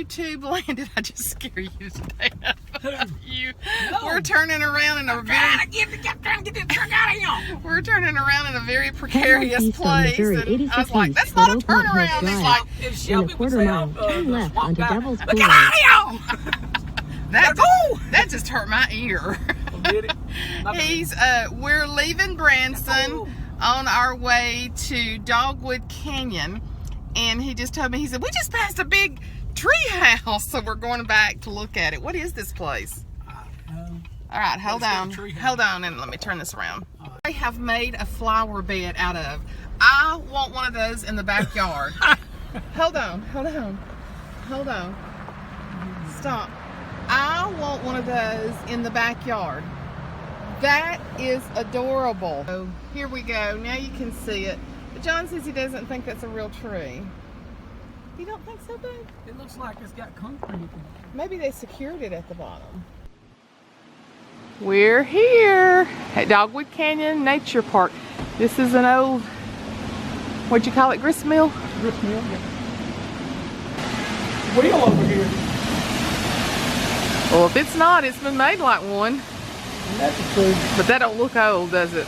YouTube landed, I just scare you to death. You, No. we're turning around in a trying to get this truck out of here. we're turning around in a very precarious East on place, Missouri and 86 I was like, East "That's not a toward Oakmont Hills turnaround." He's Drive. like, If In a Shelby would quarter say, mile, turn the left swamp onto guy, Devil's "Look, Pool. get out of here." that just hurt my ear. Did it? He's we're leaving Branson on our way to Dogwood Canyon, and he just told me, he said, we just passed a big tree house, so we're going back to look at it. What is this place? All right, hold on, and let me turn this around. They have made a flower bed out of. I want one of those in the backyard. Hold on. Stop. I want one of those in the backyard. That is adorable. So here we go. Now you can see it. But John says he doesn't think that's a real tree. You don't think so, babe? It looks like it's got concrete. Maybe they secured it at the bottom. We're here at Dogwood Canyon Nature Park. This is an old, what'd you call it, Grist Mill? Grist Mill, yeah. Wheel over here. Well, if it's not, it's been made like one. That's true. But that don't look old, does it?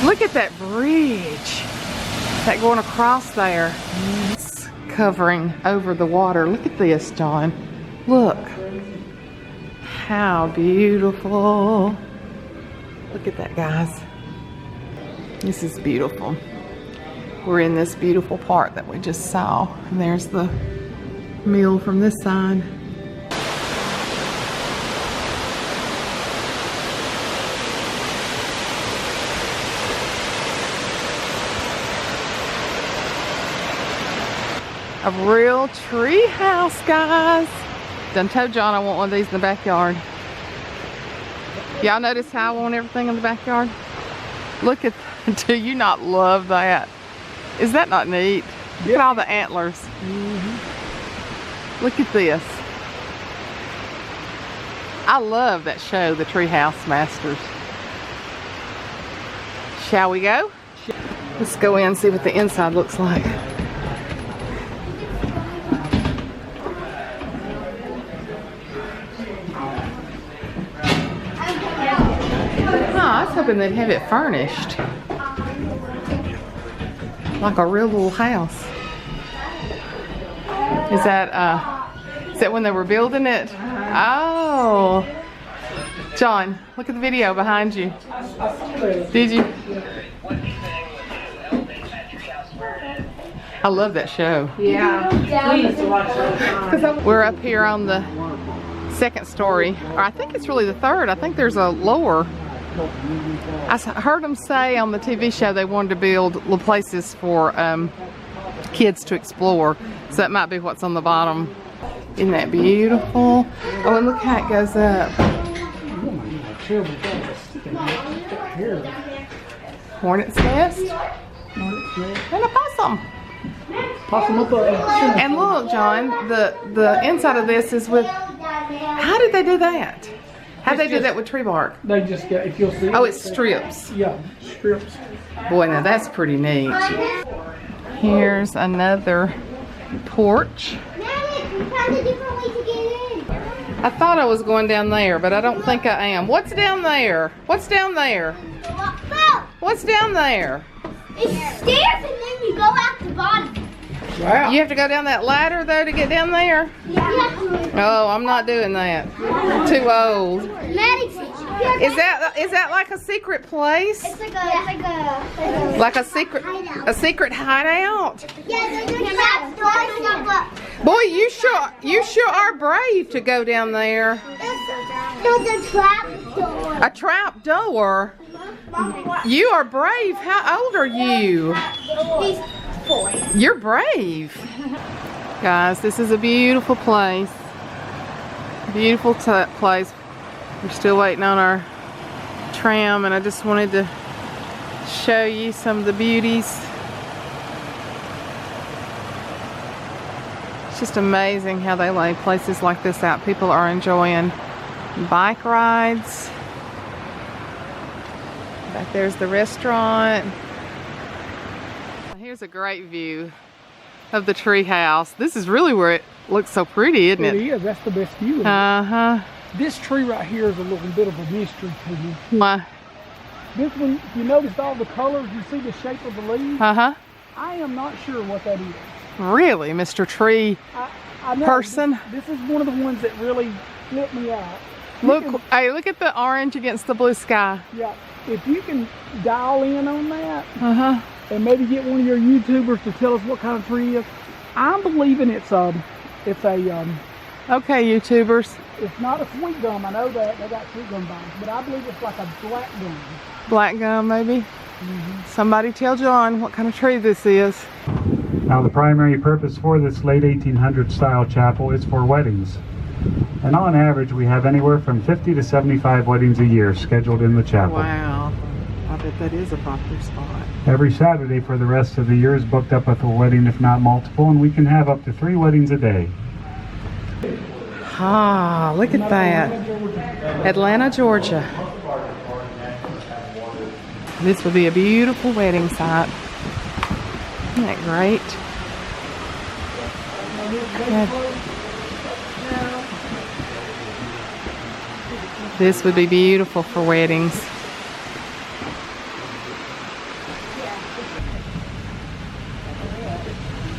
Look at that bridge. That going across there. It's covering over the water. Look at this, John. Look. How beautiful. Look at that, guys. This is beautiful. We're in this beautiful park that we just saw. And there's the mill from this side. A real tree house, guys. Done told John I want one of these in the backyard. Y'all notice how I want everything in the backyard? Look at, do you not love that? Is that not neat? Look at all the antlers. Look at this. I love that show, the Treehouse Masters. Shall we go? Let's go in and see what the inside looks like. I was hoping they'd have it furnished. Like a real little house. Is that when they were building it? Oh. John, look at the video behind you. Did you? I love that show. Yeah. We used to watch it. We're up here on the second story, or I think it's really the third. I think there's a lower. I heard them say on the TV show they wanted to build little places for kids to explore, so that might be what's on the bottom. Isn't that beautiful? Oh, and look how it goes up. Hornet's nest and a possum. And look, John, the inside of this is with. How did they do that? How'd they do that with tree bark? They just got, if you'll see. Oh, it's strips. Yeah, strips. Boy, now that's pretty neat. Here's another porch. I thought I was going down there, but I don't think I am. What's down there? What's down there? What's down there? It's stairs and then you go out the bottom. Wow. You have to go down that ladder though to get down there? Yeah. Oh, I'm not doing that. I'm too old. Is that like a secret place? It's like Like a secret hideout? Yeah, there's a trap door. Boy, you sure are brave to go down there. There's a trap door. A trap door? You are brave. How old are you? He's 4. You're brave. Guys, this is a beautiful place. Beautiful place. We're still waiting on our tram, and I just wanted to show you some of the beauties. It's just amazing how they lay places like this out. People are enjoying bike rides. Back there's the restaurant. Here's a great view. of the tree house. This is really where it looks so pretty, isn't it? It is. That's the best view of it. Uh-huh. This tree right here is a little bit of a mystery to me. Why? This one, you noticed all the colors, you see the shape of the leaves? Uh-huh. I am not sure what that is. Really, Mr. Tree I know, person? This is one of the ones that really flipped me out. Look, hey, look at the orange against the blue sky. Yeah, if you can dial in on that, Uh-huh. and maybe get one of your YouTubers to tell us what kind of tree it is. I'm believing it's a Okay, YouTubers. it's not a sweet gum. I know that they got sweet gum vines, but I believe it's like a black gum. Black gum, maybe. Somebody tell John what kind of tree this is. Now the primary purpose for this late 1800s style chapel is for weddings. And on average we have anywhere from 50 to 75 weddings a year scheduled in the chapel. Wow. I bet that is a popular spot. Every Saturday for the rest of the year is booked up with a wedding, if not multiple, and we can have up to 3 weddings a day. Ah, look at that. Atlanta, Georgia. This would be a beautiful wedding site. Isn't that great? Good. This would be beautiful for weddings.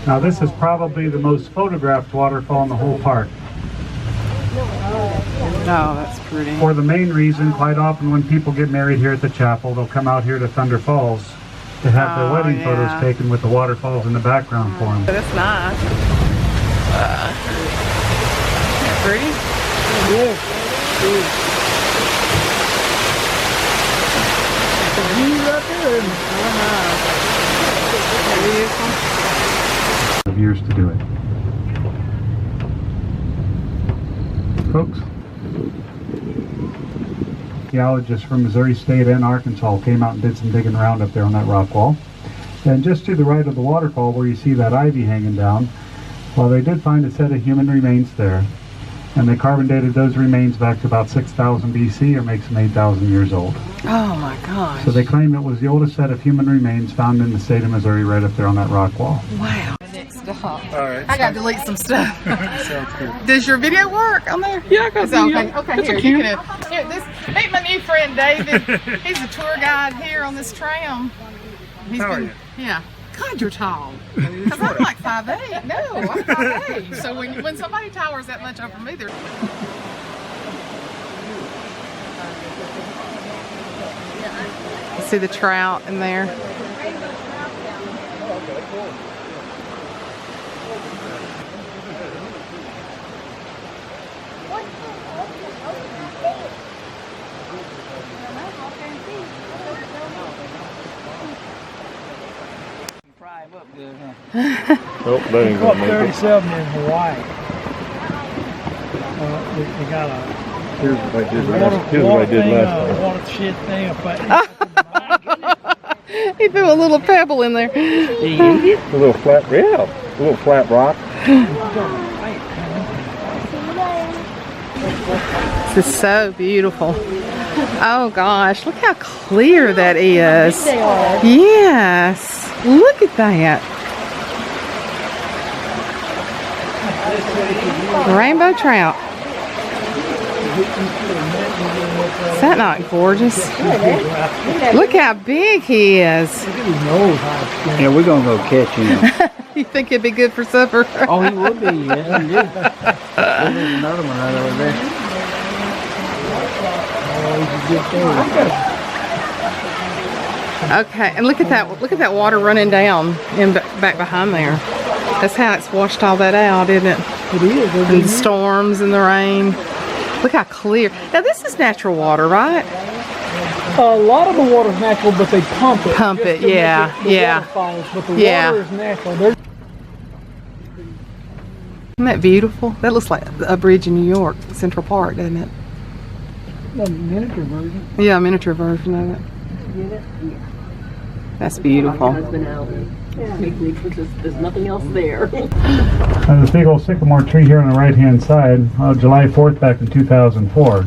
Now this is probably the most photographed waterfall in the whole park. Oh, that's pretty. For the main reason, quite often when people get married here at the chapel, they'll come out here to Thunder Falls to have their wedding photos taken with the waterfalls in the background for them. That's nice. Pretty? Yes. The view right there. Of years to do it. Folks, geologists from Missouri State and Arkansas came out and did some digging around up there on that rock wall. And just to the right of the waterfall where you see that ivy hanging down, well, they did find a set of human remains there. And they carbon dated those remains back to about 6,000 BC, or makes them 8,000 years old. Oh my gosh. So they claim it was the oldest set of human remains found in the state of Missouri right up there on that rock wall. Wow. Next stop. All right. I gotta delete some stuff. Sounds good. Does your video work on there? Yeah, I got video. Okay, here, you can here, meet my new friend David. He's a tour guide here on this tram. How are you? Yeah. God, you're tall. Because I'm like 5'8". No, I'm 5'8". So when somebody towers that much over me, they're... See the trout in there? Nope, that ain't Up gonna make it. 37 in Hawaii. They got a Here's what I did last time. water shit thing up there. He threw a little pebble in there. A little flat, yeah, a little flat rock. This is so beautiful. Oh gosh, look how clear that is. Yes, look at that. Rainbow trout. Is that not gorgeous? Look how big he is. Yeah, we're gonna go catch him. You think it'd be good for supper? Oh, he would be, yeah. There's another one right over there. Okay, and look at that! Look at that water running down in back behind there. That's how it's washed all that out, isn't it? It is. And the storms and the rain. Look how clear. Now this is natural water, right? A lot of the water's natural, but they pump it. Pump just it, to make yeah, the yeah. waterfalls, but the Yeah. water is natural. There's Isn't that beautiful? That looks like a bridge in New York, Central Park, doesn't it? a miniature version. Yeah, a miniature version of it. That's beautiful. There's nothing else there. And this big old sycamore tree here on the right hand side, July 4th back in 2004,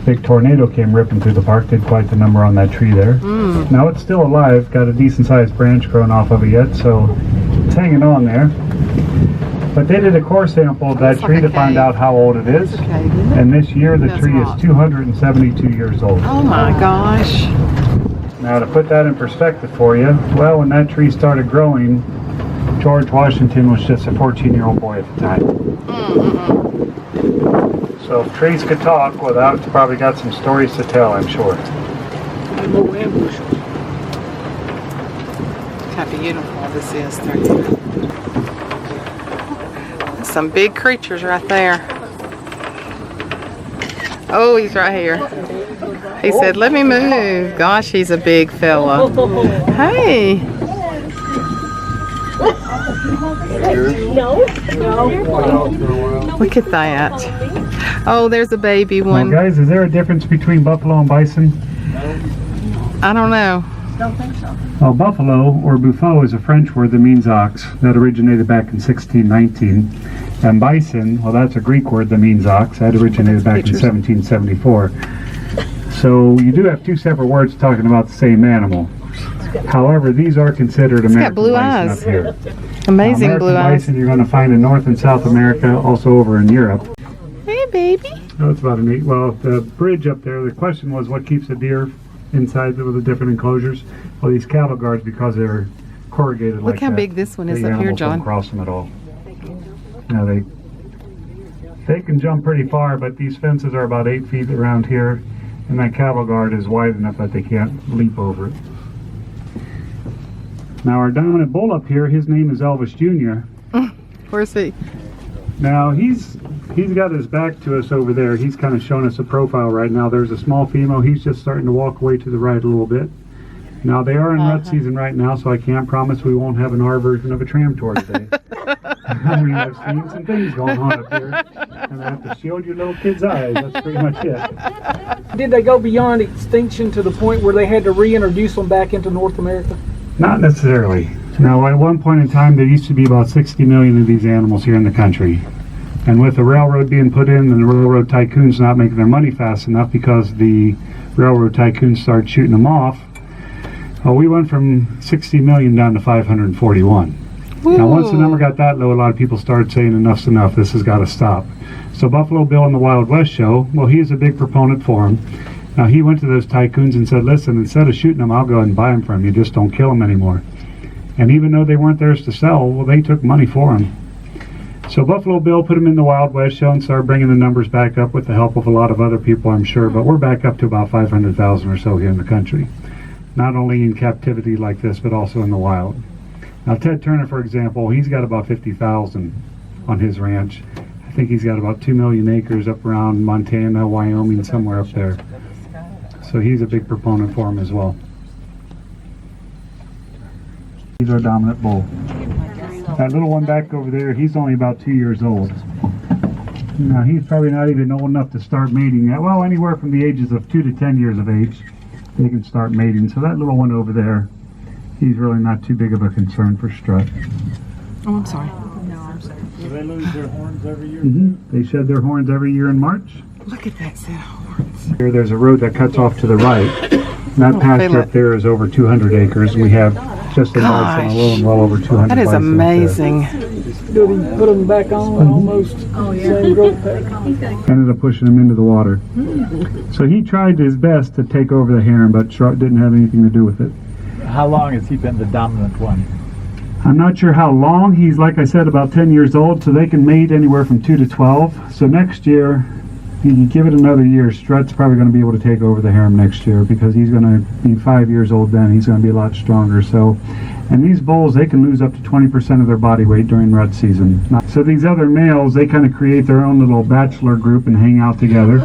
big tornado came ripping through the park, did quite the number on that tree there. Now it's still alive, got a decent sized branch growing off of it yet, so It's hanging on there. But they did a core sample of that tree to find out how old it is. And this year the tree is 272 years old. Oh my gosh. Now to put that in perspective for you, well, when that tree started growing, George Washington was just a 14-year-old boy at the time. So if trees could talk, well, that's probably got some stories to tell, I'm sure. How beautiful this is through here. Some big creatures right there. Oh, he's right here. He said, let me move. Gosh, he's a big fella. Hey. Look at that. Oh, there's a baby one. Now, guys, is there a difference between buffalo and bison? I don't know. Well, buffalo, or buffo, is a French word that means ox. That originated back in 1619. And bison, well, that's a Greek word that means ox. That originated back in 1774. So you do have two separate words talking about the same animal. However, these are considered American blue bison eyes. up here. Amazing American blue eyes. bison you're going to find in North and South America, also over in Europe. Hey, baby. Oh, it's about an 8. Well, the bridge up there, the question was what keeps a deer inside with the different enclosures? Well, these cattle guards, because they're corrugated like that. Look how big this one is the up here, animals don't John. cross them at all. Now they can jump pretty far, but these fences are about 8 feet around here, and that cattle guard is wide enough that they can't leap over it. Now our dominant bull up here, his name is Elvis Jr. Where's he? Now he's got his back to us over there. He's kind of showing us a profile right now. There's a small female. He's just starting to walk away to the right a little bit. Now they are in rut season right now, so I can't promise we won't have an R version of a tram tour today. I mean, I've seen some things going on up here, and I have to shield your little kids' eyes. That's pretty much it. Did they go beyond extinction to the point where they had to reintroduce them back into North America? Not necessarily. Now, at one point in time, there used to be about 60 million of these animals here in the country. And with the railroad being put in and the railroad tycoons not making their money fast enough because the railroad tycoons started shooting them off, well, we went from 60 million down to 541. Ooh. Now, once the number got that low, a lot of people started saying enough's enough, this has got to stop. So Buffalo Bill in the Wild West show, well, he is a big proponent for them. Now, he went to those tycoons and said, listen, instead of shooting them, I'll go ahead and buy them from you, just don't kill them anymore. And even though they weren't theirs to sell, well, they took money for them. So Buffalo Bill put them in the Wild West show and started bringing the numbers back up with the help of a lot of other people, I'm sure. But we're back up to about 500,000 or so here in the country. Not only in captivity like this, but also in the wild. Now, Ted Turner, for example, he's got about 50,000 on his ranch. I think he's got about 2 million acres up around Montana, Wyoming, somewhere up there. So he's a big proponent for him as well. He's our dominant bull. That little one back over there, he's only about 2 years old. Now, he's probably not even old enough to start mating yet. Well, anywhere from the ages of 2 to 10 years of age, they can start mating. So that little one over there, he's really not too big of a concern for strut. Oh, I'm sorry. Do they lose their horns every year? Mm-hmm. They shed their horns every year in March. Look at that set of horns. Here, there's a road that cuts off to the right. And that pasture up there is over 200 acres. We have just in Branson alone well over 200 That is amazing. Put them back on almost same growth pattern. Ended up pushing him into the water. So he tried his best to take over the heron, but Trout didn't have anything to do with it. How long has he been the dominant one? I'm not sure how long. He's, like I said, about 10 years old, so they can mate anywhere from 2 to 12. So next year, you give it another year, Strut's probably going to be able to take over the harem next year because he's going to be 5 years old then. He's going to be a lot stronger. So, and these bulls, they can lose up to 20% of their body weight during rut season. So these other males, they kind of create their own little bachelor group and hang out together.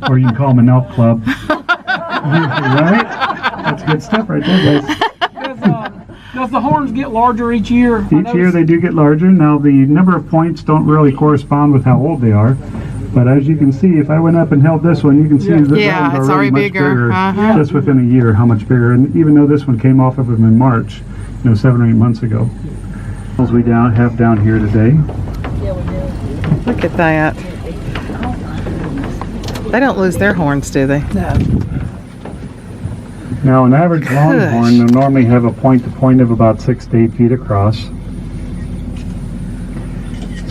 Or you can call them an elk club. Right? That's good stuff right there, guys. Does the horns get larger each year? Each year they do get larger. Now the number of points don't really correspond with how old they are. But as you can see, if I went up and held this one, you can see that yeah, it's already much bigger. Just within a year, how much bigger. And even though this one came off of him in March, 7 or 8 months ago. As we have down here today. Look at that. They don't lose their horns, do they? No. Now, an average longhorn will normally have a point-to-point of about 6 to 8 feet across.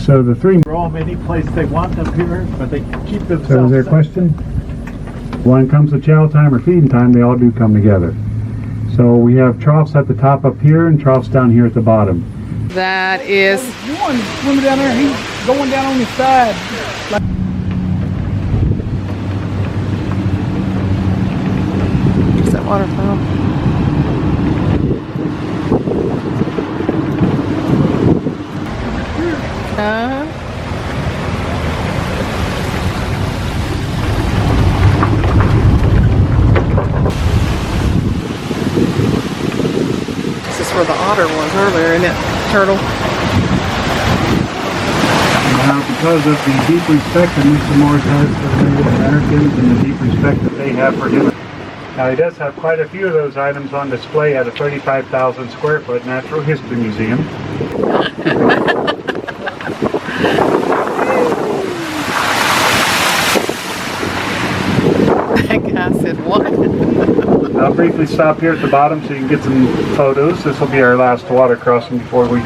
So the three... Throw them any place they want up here, but they keep themselves... So is there a question? When it comes to chow time or feeding time, they all do come together. So we have troughs at the top up here and troughs down here at the bottom. That is... One swimming down there, he's going down on his side. Is that waterfall? This is where the otter was earlier, isn't it? Turtle. Now, because of the deep respect that Mr. Morris has for the Native Americans and the deep respect that they have for him. Now, he does have quite a few of those items on display at a 35,000 square foot Natural History Museum. That guy said what? I'll briefly stop here at the bottom so you can get some photos. This will be our last water crossing before we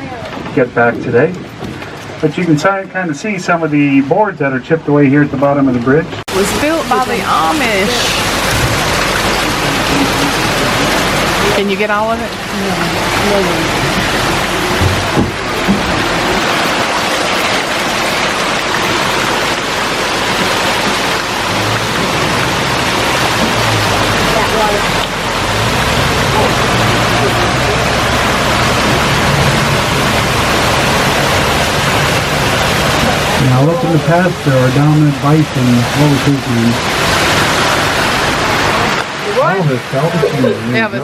get back today. But you can kind of see some of the boards that are chipped away here at the bottom of the bridge. It was built by the Amish. Can you get all of it? Now look in the past, there are dominant bison locations. All this, all the Yeah, but